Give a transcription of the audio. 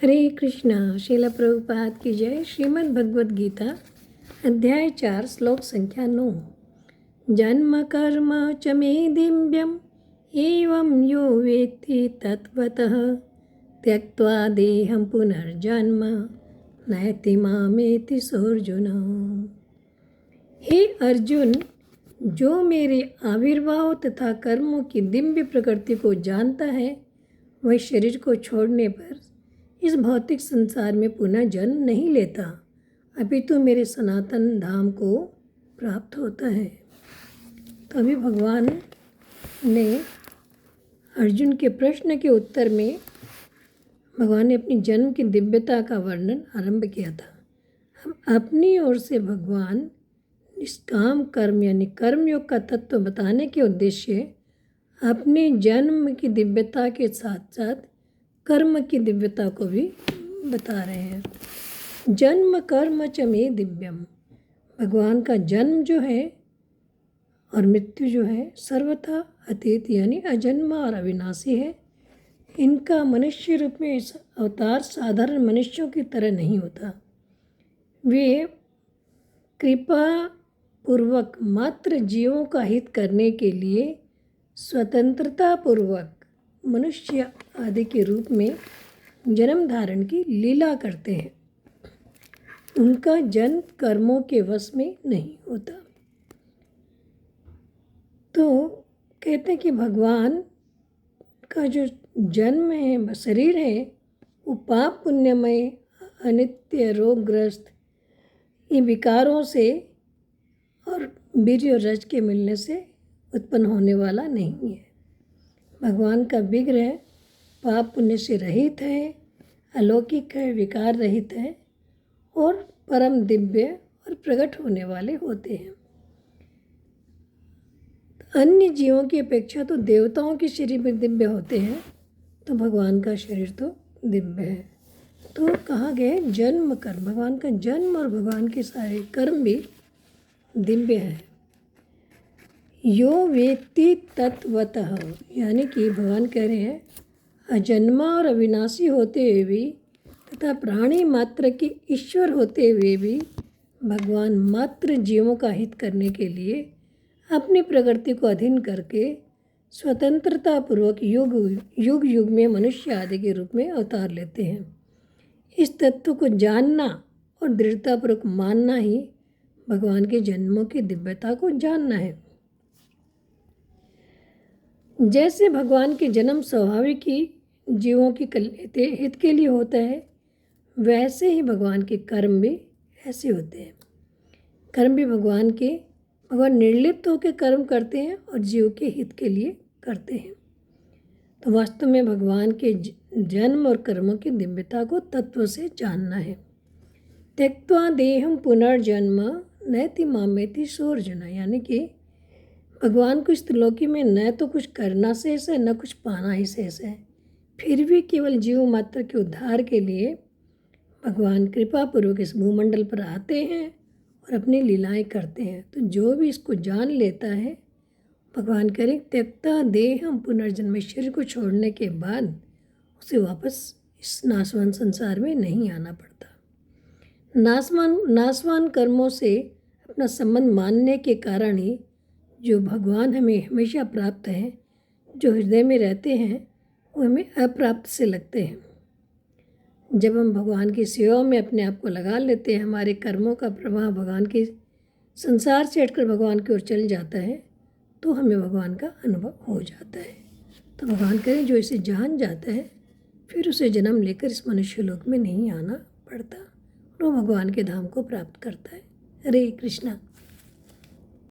हरे कृष्णा। श्रील प्रभुपाद की जय। श्रीमद् भगवद गीता अध्याय 4 श्लोक संख्या 9। जन्म कर्म च मे दिव्यम एवं यो वेत्ति तत्वतः त्यक्त्वा देहं पुनर्जन्म नयति मामेति सोऽर्जुन। हे अर्जुन, जो मेरे आविर्भाव तथा कर्मों की दिव्य प्रकृति को जानता है वह शरीर को छोड़ने पर इस भौतिक संसार में पुनः जन्म नहीं लेता, अपितु मेरे सनातन धाम को प्राप्त होता है। तो अभी भगवान ने अर्जुन के प्रश्न के उत्तर में भगवान ने अपनी जन्म की दिव्यता का वर्णन आरंभ किया था। हम अपनी ओर से भगवान निष्काम कर्म यानी कर्मयोग का तत्व बताने के उद्देश्य अपने जन्म की दिव्यता के साथ साथ कर्म की दिव्यता को भी बता रहे हैं। जन्म कर्म च मे दिव्यम, भगवान का जन्म जो है और मृत्यु जो है सर्वथा अतीत यानी अजन्मा और अविनाशी है। इनका मनुष्य रूप में अवतार साधारण मनुष्यों की तरह नहीं होता। वे कृपा पूर्वक मात्र जीवों का हित करने के लिए स्वतंत्रता पूर्वक मनुष्य आदि के रूप में जन्म धारण की लीला करते हैं। उनका जन्म कर्मों के वश में नहीं होता। तो कहते हैं कि भगवान का जो जन्म है, शरीर है, वो पाप पुण्यमय अनित्य रोगग्रस्त इन विकारों से और वीर्य और रज के मिलने से उत्पन्न होने वाला नहीं है। भगवान का विग्रह पाप पुण्य से रहित है, अलौकिक है, विकार रहित है और परम दिव्य और प्रकट होने वाले होते हैं। अन्य जीवों की अपेक्षा तो देवताओं के शरीर में दिव्य होते हैं, तो भगवान का शरीर तो दिव्य है। तो कहा गया है जन्म कर्म, भगवान का जन्म और भगवान के सारे कर्म भी दिव्य है। यो वेत्ति तत्वतः, यानी कि भगवान कह रहे हैं अजन्मा और अविनाशी होते हुए भी तथा प्राणी मात्र के ईश्वर होते हुए भी भगवान मात्र जीवों का हित करने के लिए अपनी प्रकृति को अधीन करके स्वतंत्रता पूर्वक युग युग युग में मनुष्य आदि के रूप में अवतार लेते हैं। इस तत्व को जानना और दृढ़तापूर्वक मानना ही भगवान के जन्मों की दिव्यता को जानना है। जैसे भगवान के जन्म स्वाभाविक ही जीवों की हित के लिए होता है, वैसे ही भगवान के कर्म भी ऐसे होते हैं। कर्म भी भगवान निर्लिप्त होकर कर्म करते हैं और जीव के हित के लिए करते हैं। तो वास्तव में भगवान के जन्म और कर्मों की दिव्यता को तत्व से जानना है। त्यक्त्वा देहं पुनर्जन्म नयति मामेति सोऽर्जुन, यानी कि भगवान को इस त्रिलोकी में न तो कुछ करना शेष है न कुछ पाना ही शेष है, फिर भी केवल जीव मात्र के उद्धार के लिए भगवान कृपापूर्वक इस भूमंडल पर आते हैं और अपनी लीलाएं करते हैं। तो जो भी इसको जान लेता है, भगवान करें त्यक्ता देहं पुनर्जन्म, शरीर को छोड़ने के बाद उसे वापस इस नाशवान संसार में नहीं आना पड़ता। नाशवान कर्मों से अपना संबंध मानने के कारण ही जो भगवान हमें हमेशा प्राप्त हैं, जो हृदय में रहते हैं, वो हमें अप्राप्त से लगते हैं। जब हम भगवान की सेवा में अपने आप को लगा लेते हैं, हमारे कर्मों का प्रभाव भगवान के संसार से हटकर भगवान की ओर चल जाता है, तो हमें भगवान का अनुभव हो जाता है। तो भगवान करें जो इसे जान जाता है, फिर उसे जन्म लेकर इस मनुष्य लोक में नहीं आना पड़ता और वो भगवान के धाम को प्राप्त करता है। हरे कृष्णा।